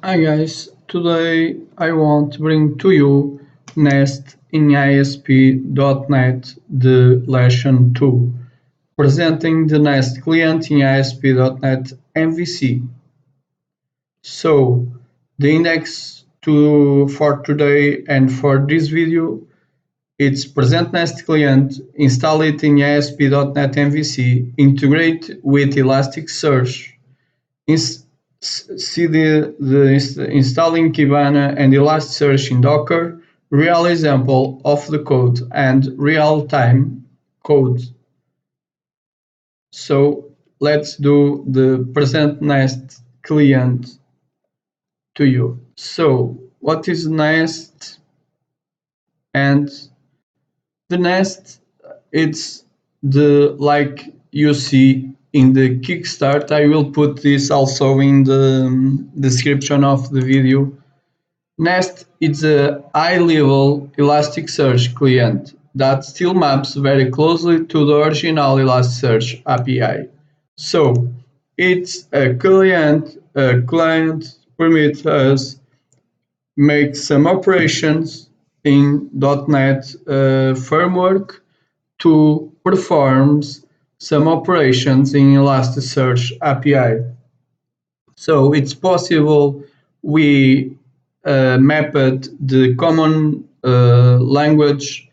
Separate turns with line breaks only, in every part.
Hi guys, today I want to bring to you Nest in ASP.NET the lesson 2, presenting the Nest client in ASP.NET MVC. So, the index for today and for this video, it's present Nest client, install it in ASP.NET MVC, integrate with Elasticsearch, see the installing Kibana and Elasticsearch in Docker, real example of the code and real-time code. So let's do the present Nest client to you. So what is Nest? And the Nest, it's the like you see in the Kickstart. I will put this also in the description of the video. Nest is a high-level Elasticsearch client that still maps very closely to the original Elasticsearch API. So it's a client permits us make some operations in .NET framework to perform some operations in Elasticsearch API. So it's possible we mapped the common language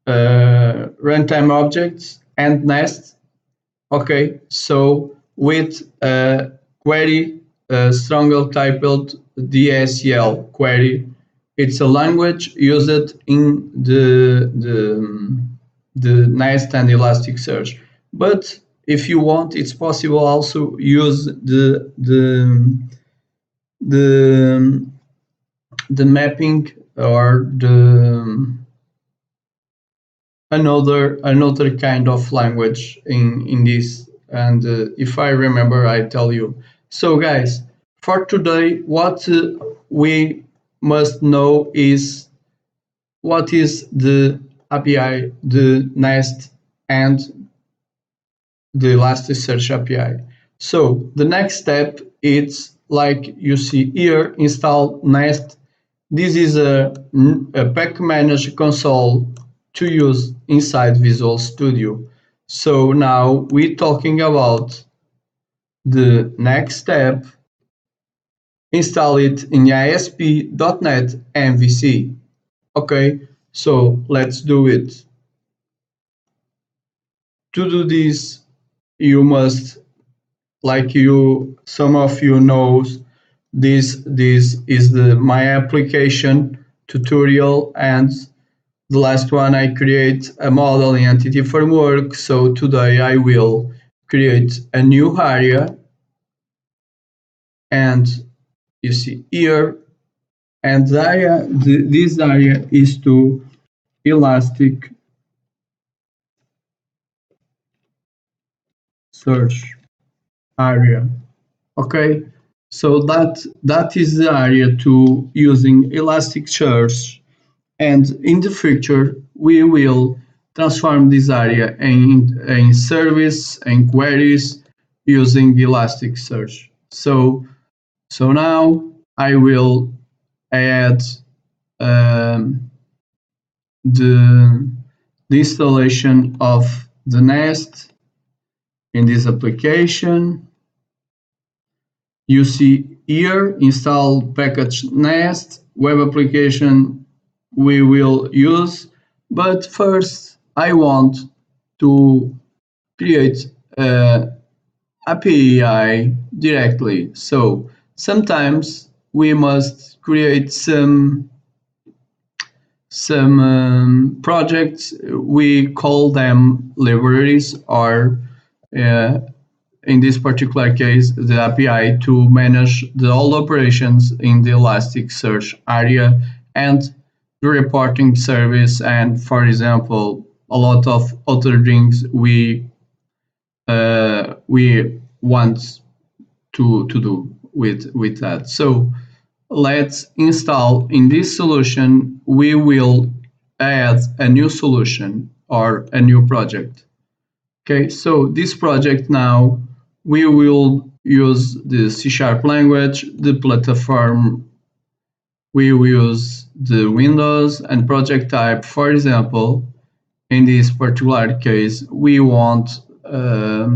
runtime objects and Nest. Okay, so with a query, strongly typed DSL query, it's a language used in the Nest and Elasticsearch. But if you want, it's possible also use the mapping or another kind of language in this. And if I remember, I tell you. So guys, for today, what we must know is what is the API, the Nest, and the Elasticsearch API. So the next step is like you see here, install Nest. This is a pack manager console to use inside Visual Studio. So now we're talking about the next step, install it in ASP.NET MVC. Okay, so let's do it. To do this, you must, some of you knows, this is the my application tutorial, and the last one I create a model in entity framework. So today I will create a new area, and you see here, and this area is to Elasticsearch area. Okay, so that is the area to using Elasticsearch, and in the future we will transform this area in service and queries using Elasticsearch. So now I will add the installation of the Nest in this application. You see here, install package Nest, web application we will use, but first I want to create an API directly. So sometimes we must create some projects, we call them libraries, or in this particular case, the API to manage the all operations in the Elasticsearch area and the reporting service, and for example, a lot of other things we want to do with that. So let's install in this solution. We will add a new solution or a new project. Okay, so this project now we will use the C# language. The platform we will use the Windows, and project type, for example, in this particular case, we want a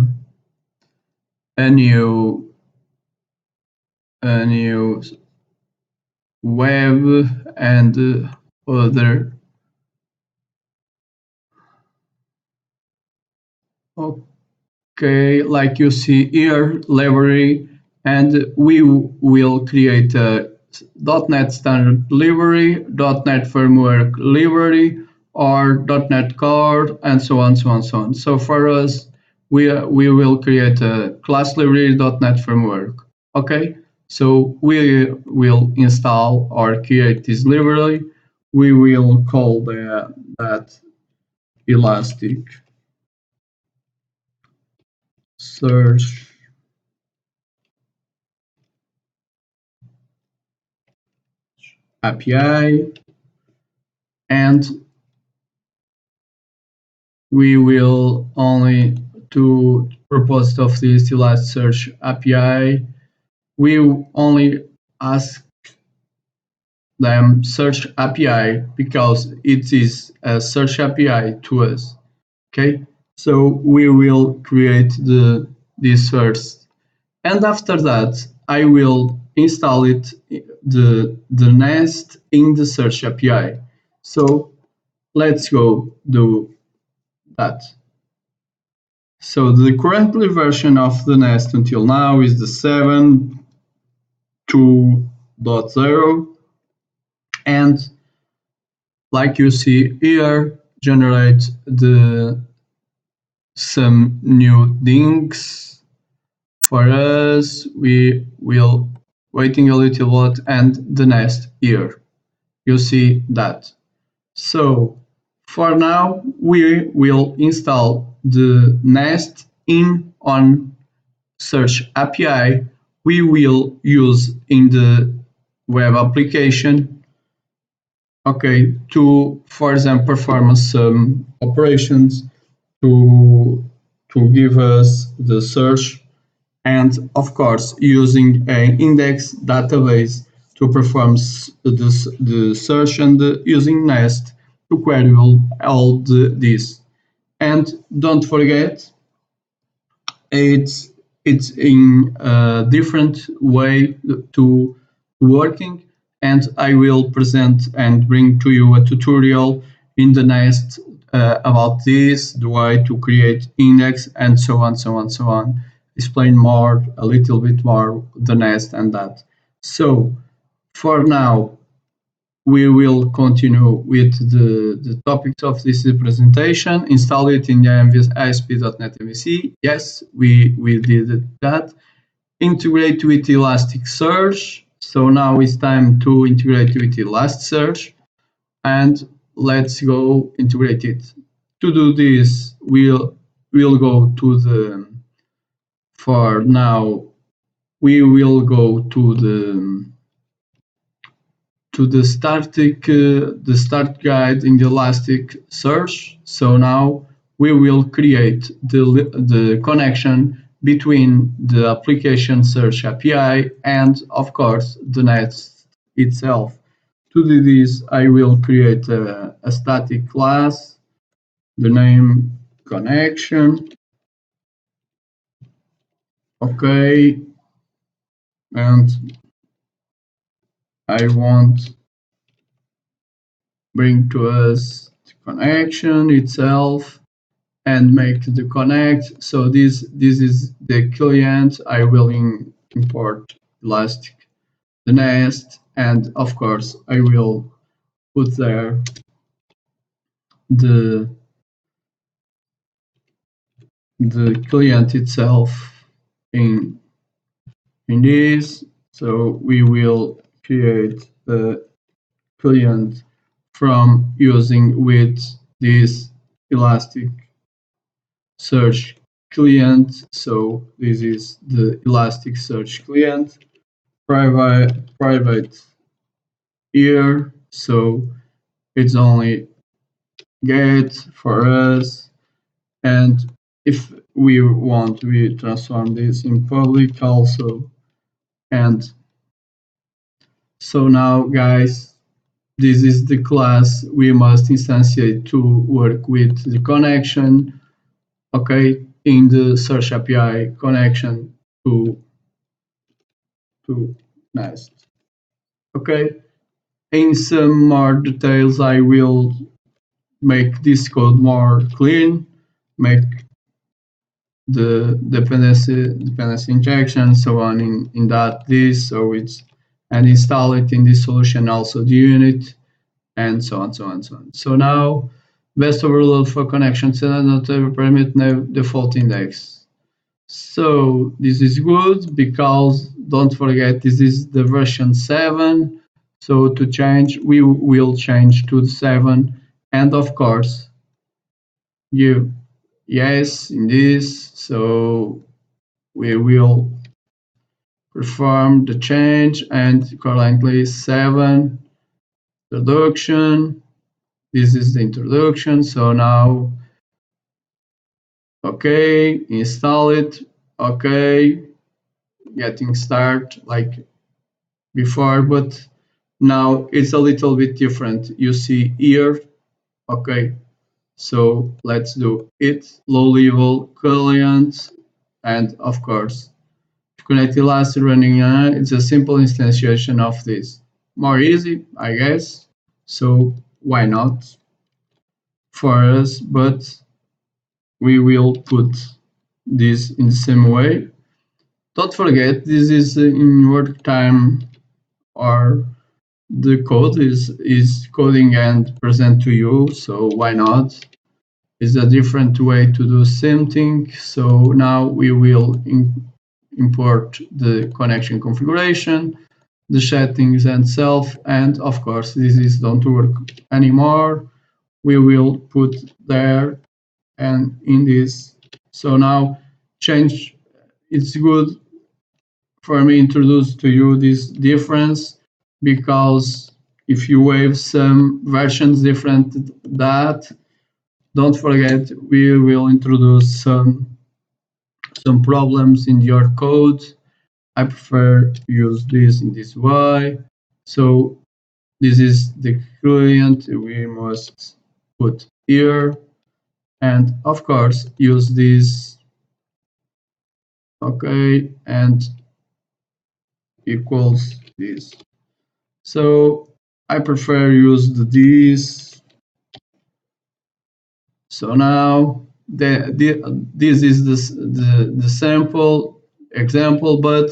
new web and other. Okay, like you see here, library, and we will create a .NET Standard library, .NET Framework library, or .NET Core, and so on, so on, so on. So for us, we will create a class library .NET Framework. Okay, so we will install or create this library. We will call that ElasticSearch API, and we will only to purpose of this ElasticSearch API, we only ask them search API because it is a search API to us. Okay, so we will create this first, and after that I will install it the nest in the search API. So let's go do that. So the currently version of the nest until now is the 7.2.0, and like you see here, generate some new things for us. We will waiting a little bit, and the nest here. You see that. So for now, we will install the nest in on search API we will use in the web application, okay, to, for example, perform some operations to give us the search, and of course using an index database to perform the search, and using nest to query all this. And don't forget, it's in a different way to working, and I will present and bring to you a tutorial in the next about this, the way to create index, and so on, so on, so on. Explain more, a little bit more, the nest and that. So for now, we will continue with the topics of this presentation. Install it in the ASP.NET MVC. Yes, we did that. Integrate with Elasticsearch. So now it's time to integrate with Elasticsearch, and let's go integrate it. To do this, we'll go to the, for now, we will go to the start guide in the Elasticsearch. So now we will create the connection between the application search API and, of course, the nest itself. To do this, I will create a static class, the name connection. Okay, and I want bring to us the connection itself and make the connect. So this is the client. I will import Elastic, the nest, and of course I will put there the client itself in this. So we will create the client from using with this ElasticSearch client. So this is the ElasticSearch client, private here. So it's only get for us, and if we transform this in public also. And so now, guys, this is the class we must instantiate to work with the connection, okay, in the search API connection to Nest. Okay, in some more details, I will make this code more clean, make the dependency injection, so on in that this, so it's and install it in this solution also the unit, and so on, so on, so on. So now, best overload for connections and not ever permit no default index. So this is good because don't forget this is the version 7. So to change, we will change to the 7, and of course, give yes in this. So we will perform the change and currently 7 introduction. This is the introduction. So now, okay, install it. Okay, getting start like before, but now it's a little bit different. You see here, okay. So let's do it. Low level client, and of course, connect Elastic running. It's a simple instantiation of this. More easy, I guess. So why not for us? But we will put this in the same way. Don't forget, this is in work time, or the code is coding and present to you. So why not? It's a different way to do same thing. So now we will import the connection configuration, the settings and self, and of course this is don't work anymore. We will put there and in this. So now change. It's good for me introduce to you this difference, because if you have some versions different that, don't forget we will introduce some problems in your code. I prefer use this in this way. So this is the client we must put here, and of course use this, okay, and equals this. So I prefer use the this. So now this is the sample example, but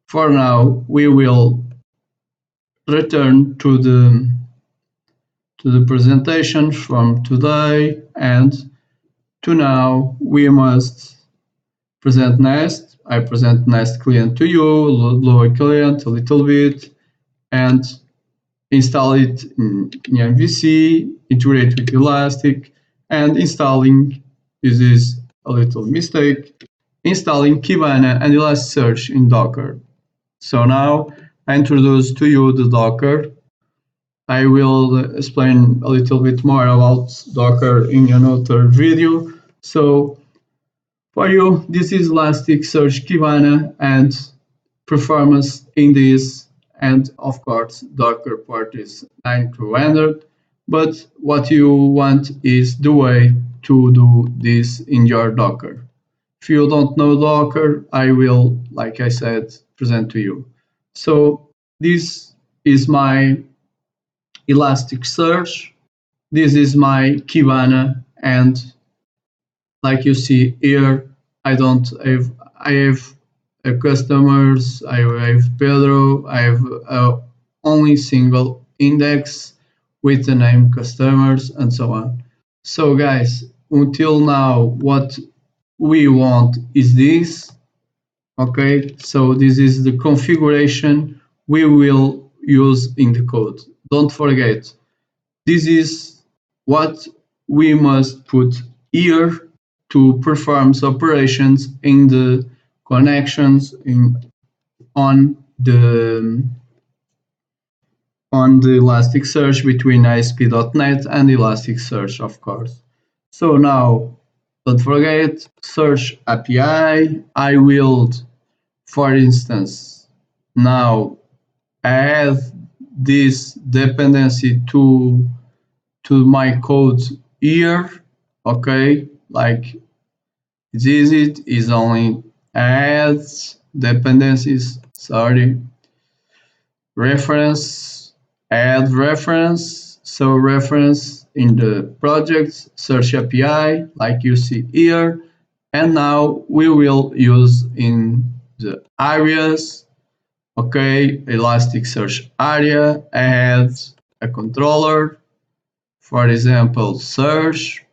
for now we will return to the presentation from today, and to now we must present Nest. I present Nest client to you, load client a little bit, and install it in MVC, integrate with Elastic, and installing, this is a little mistake, installing Kibana and Elasticsearch in Docker. So now I introduce to you the Docker. I will explain a little bit more about Docker in another video. So for you, this is Elasticsearch Kibana and performance in this, and of course Docker port is 9200. But what you want is the way to do this in your Docker. If you don't know Docker, I will, like I said, present to you. So this is my Elasticsearch. This is my Kibana, and like you see here, I have customers, I have Pedro, I have only single index with the name customers and so on. So guys, until now, what we want is this. Okay, so this is the configuration we will use in the code. Don't forget, this is what we must put here to perform operations in the connections on the Elasticsearch between ASP.NET and Elasticsearch, of course. So now Don't forget search API. I will, for instance, now add this dependency to my code here. Okay, like it's easy. Is only add dependencies. Sorry, reference, add reference. So reference in the project search API, like you see here. And now we will use in the areas. Okay, Elasticsearch area, add a controller. For example, search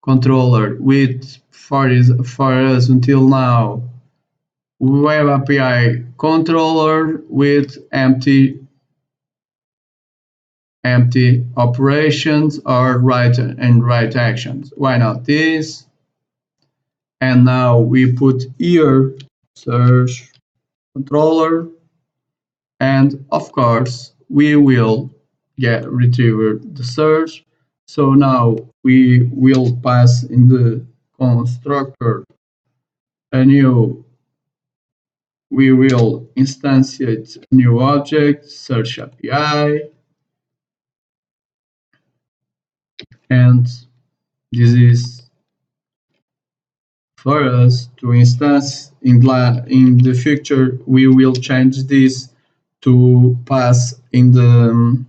controller with for us until now web API controller with empty operations or write actions. Why not this? And now we put here search controller, and of course we will get retrieve the search. So now we will pass in the constructor a new, we will instantiate a new object search API, and this is for us to instance in the future. We will change this to pass in the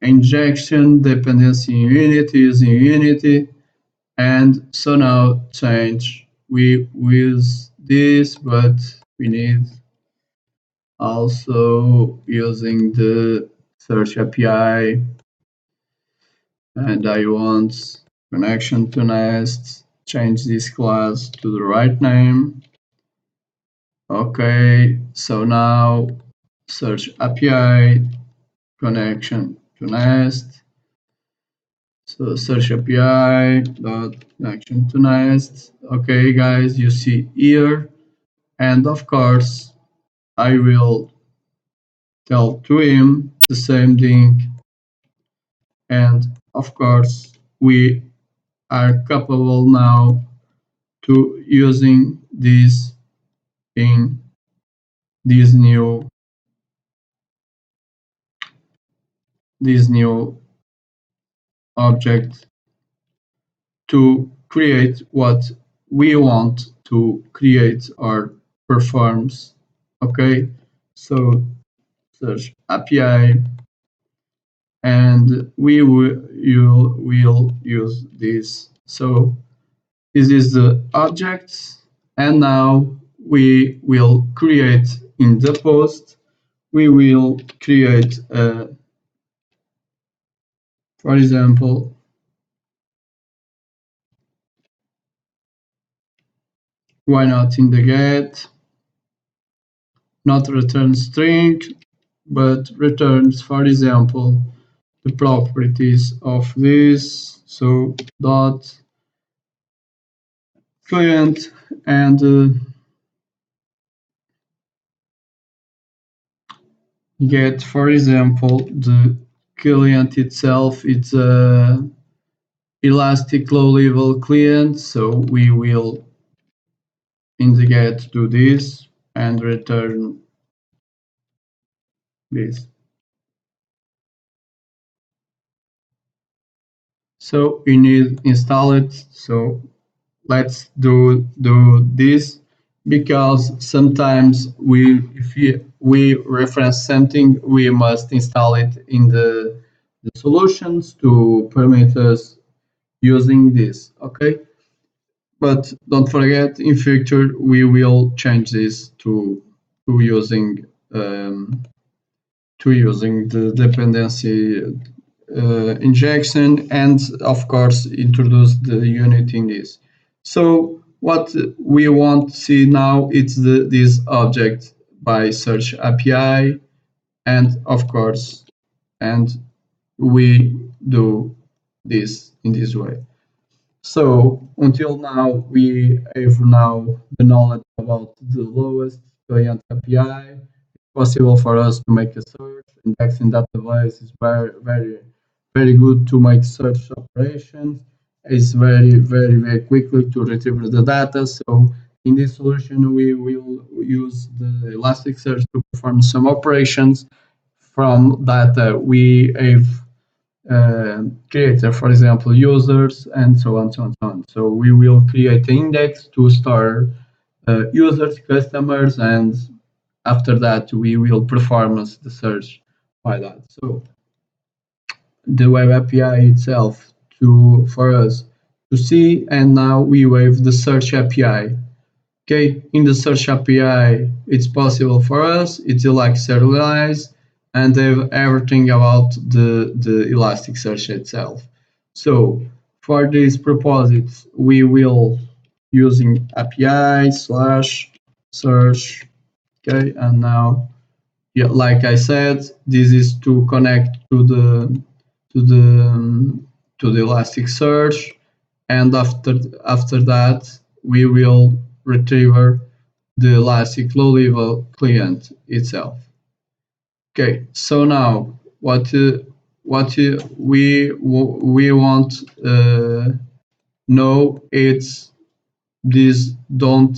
injection dependency in Unity using Unity. And so now change we use this, but we need also using the search API, and I want connection to nest, change this class to the right name. Okay, so now search API connection to nest. So search API dot connection to nest. Okay, guys, you see here, and of course I will tell to him the same thing, and of course we are capable now to using this in this new object to create what we want to create or performs. Okay, so search API, and you will use this. So this is the object, and now we will create in the post, we will create for example, why not in the get, not return string, but returns, for example, the properties of this. So dot client, and get, for example, the client itself. It's a elastic low level client, so we will in the get do this and return this. So we need install it. So let's do this, because sometimes if we reference something, we must install it in the solutions to permit us using this. Okay, but don't forget, in future we will change this to using um, to using the dependency injection, and of course introduce the unit in this. So what we want to see now is this object by search API, and of course, and we do this in this way. So until now, we have now the knowledge about the lowest client API. It's possible for us to make a search. Indexing database is very very good to make search operations. It's very quickly to retrieve the data. So in this solution, we will use the Elasticsearch to perform some operations from data we have created, for example, users and so on, so on, so on. So we will create an index to store users, customers, and after that we will perform the search by that. So the web API itself to for us to see, and now we have the search API. Okay, in the search API, it's possible for us. It's like serialized and have everything about the Elasticsearch itself. So for these proposits, we will using API slash search. Okay, and now yeah, like I said, this is to connect to the to the Elasticsearch, and after that we will retrieve the Elastic low-level client itself. Okay, so now what we want know it's this don't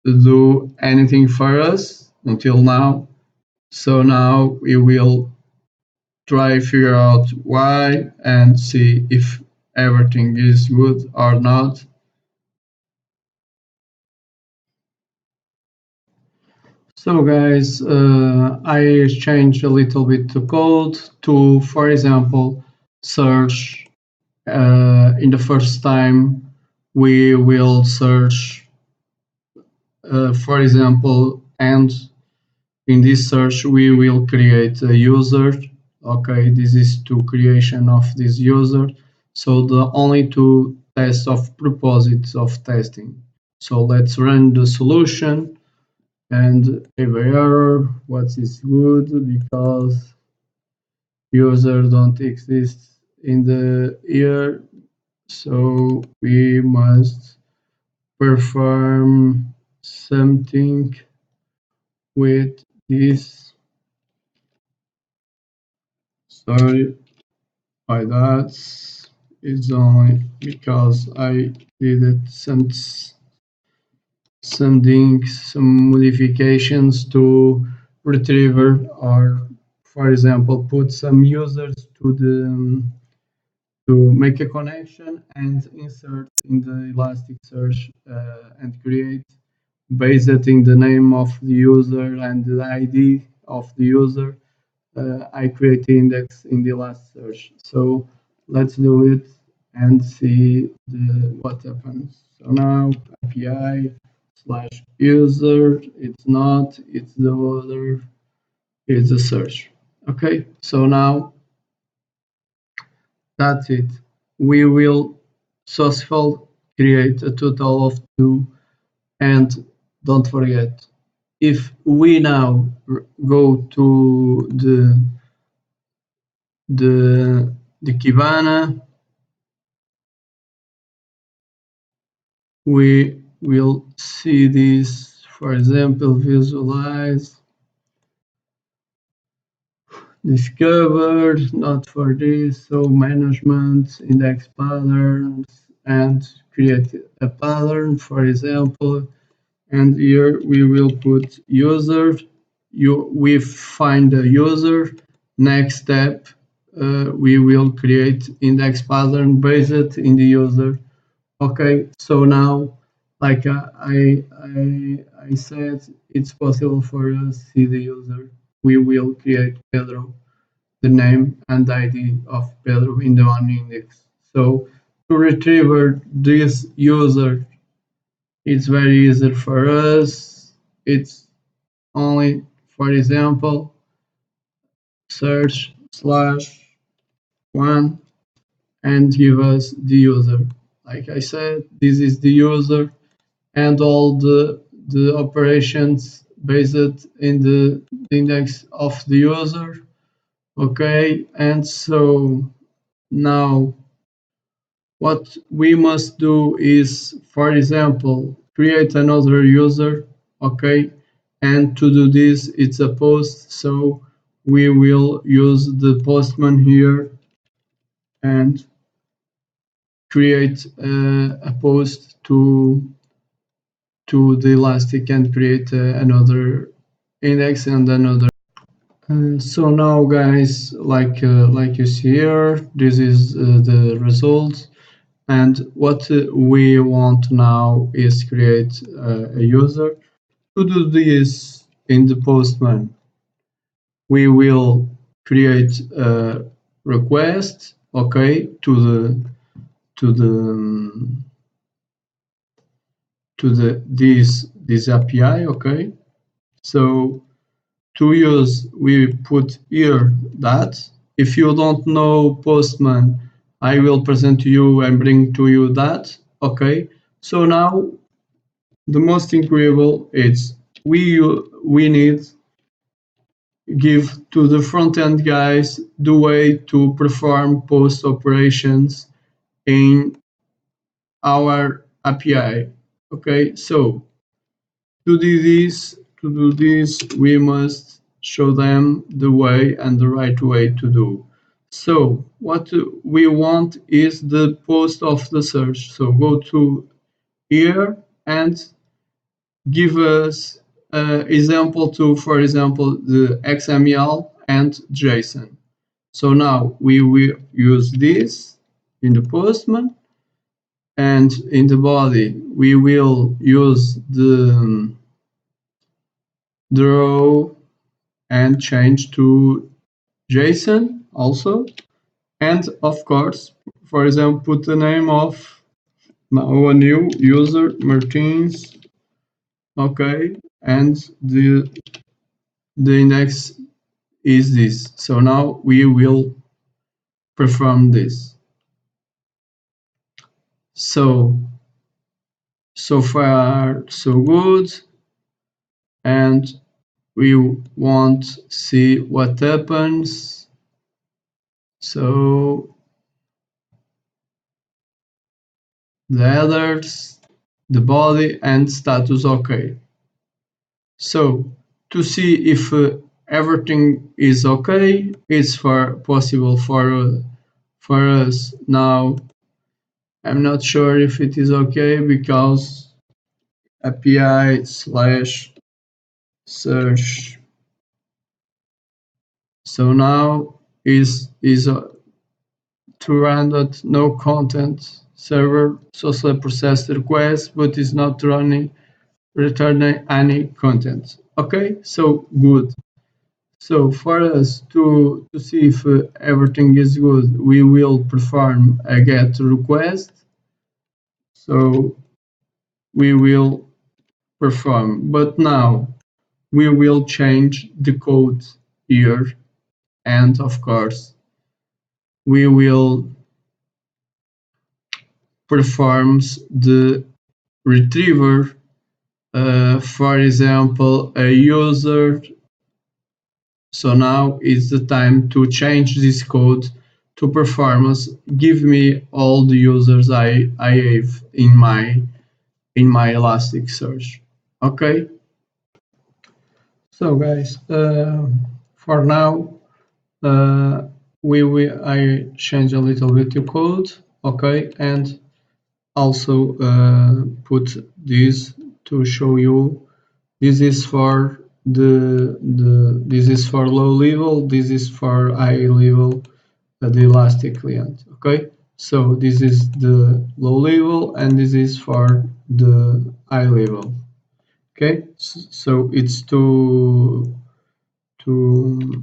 do anything for us until now. So now we will try figure out why and see if everything is good or not. So guys, I changed a little bit the code to, for example, search. In the first time, we will search, for example, and in this search we will create a user. Okay, this is to creation of this user. So the only two tests of proposits of testing. So let's run the solution and every error. What is good because user don't exist in the here. So we must perform something with this. Sorry by that. It's only because I did it some modifications to retriever or for example put some users to the to make a connection and insert in the Elasticsearch and create based in the name of the user and the ID of the user. I create the index in the Elasticsearch. So let's do it and see what happens. So now API slash user, it's not, it's the other, it's the search. Okay, so now that's it. We will successfully create a total of two, and don't forget, if we now go to the Kibana, we will see this, for example, visualize, discovered, not for this, so management, index patterns, and create a pattern, for example, and here we will put user. We find the user. Next step, we will create index pattern based in the user. Okay, so now, like I said, it's possible for us to see the user. We will create Pedro, the name and ID of Pedro in the one index. So to retrieve this user, it's very easy for us. It's only, for example, search slash one and give us the user. Like I said, this is the user and all the operations based in the index of the user. Okay, and so now what we must do is, for example, create another user. Okay, and to do this, it's a post. So we will use the postman here and create a post to the Elastic and create another index and another. So now, guys, like you see here, this is the result. And what we want now is create a user. To do this in the postman, we will create a request, okay, to the this API, okay. So to use, we put here that if you don't know postman, I will present to you and bring to you that, okay. So now the most incredible is we need give to the front end guys the way to perform post operations in our API. Okay, so to do this, we must show them the way and the right way to do. So what we want is the post of the search. So go to here and give us example to, for example, the XML and JSON. So now we will use this in the postman, and in the body we will use the row and change to JSON also. And of course, for example, put the name of now a new user Martins, okay, and the index is this. So now we will perform this. So far so good, and we want to see what happens. So the headers, the body, and status okay. So to see if everything is okay, it's possible for us now. I'm not sure if it is okay because API slash search. So now is to run that no content server successfully processed the request, but is not returning any content. Okay, so good. So for us to see if everything is good, we will perform a get request. So we will perform, but now we will change the code here, and of course we will performs the retriever. For example, a user. So now is the time to change this code to performance. Give me all the users I have in my Elasticsearch. Okay. So guys, for now, uh, I change a little bit the code. Okay, and also put this to show you. This is for this is for low level, this is for high level, the Elastic client. Okay, so this is the low level and this is for the high level. Okay, so it's two two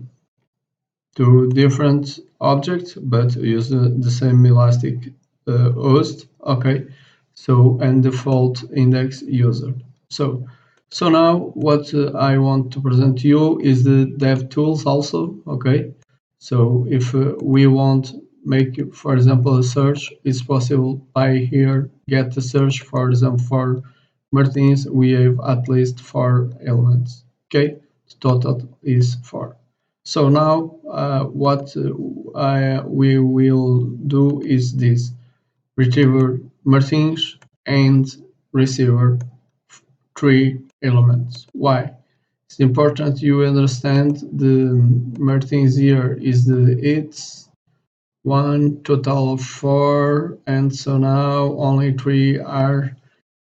different objects but use the same Elastic host. Okay, so and default index user. So now what I want to present to you is the dev tools also. Okay, so if we want make, for example, a search, it's possible by here get the search. For example, for Martins we have at least 4 elements. Okay, the total is 4. So now what we will do is this: retriever Martins and receiver 3 elements. Why? It's important you understand the Martins here is the it's one total of four, and so now only three are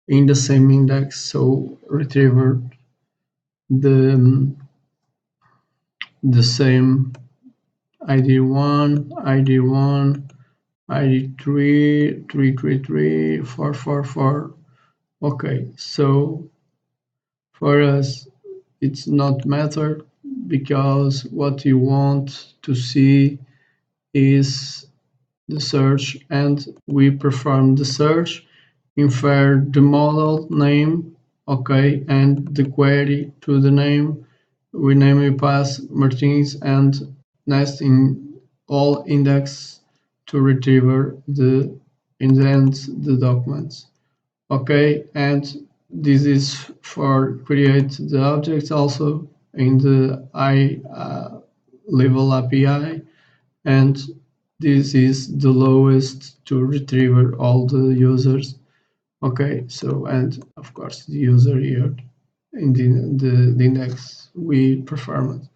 in the same index. So retriever the same ID1, ID3, 333, 444. Okay, so for us it's not matter because what you want to see is the search, and we perform the search, infer the model name, okay, and the query to the name. We name it pass Martins and nest in all index to retrieve the indent the documents. Okay, and this is for create the objects also in the I level API, and this is the lowest to retrieve all the users. Okay, so and of course the user here in the index we performed.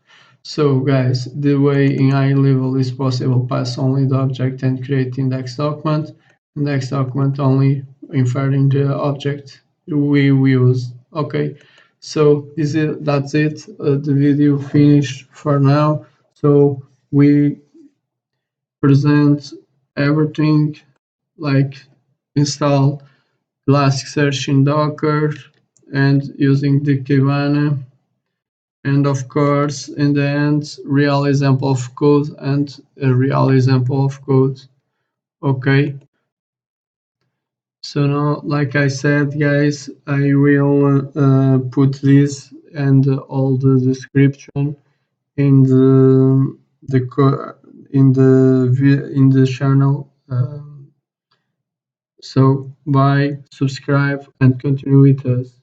So guys, the way in high level is possible pass only the object and create index document only inferring the object we use. Okay, so that's it. The video finished for now. So we present everything like install Elasticsearch in Docker and using the Kibana, and of course in the end real example of code and a real example of code. Okay, so now like I said guys, I will put this and all the description in in the channel. So bye, subscribe and continue with us.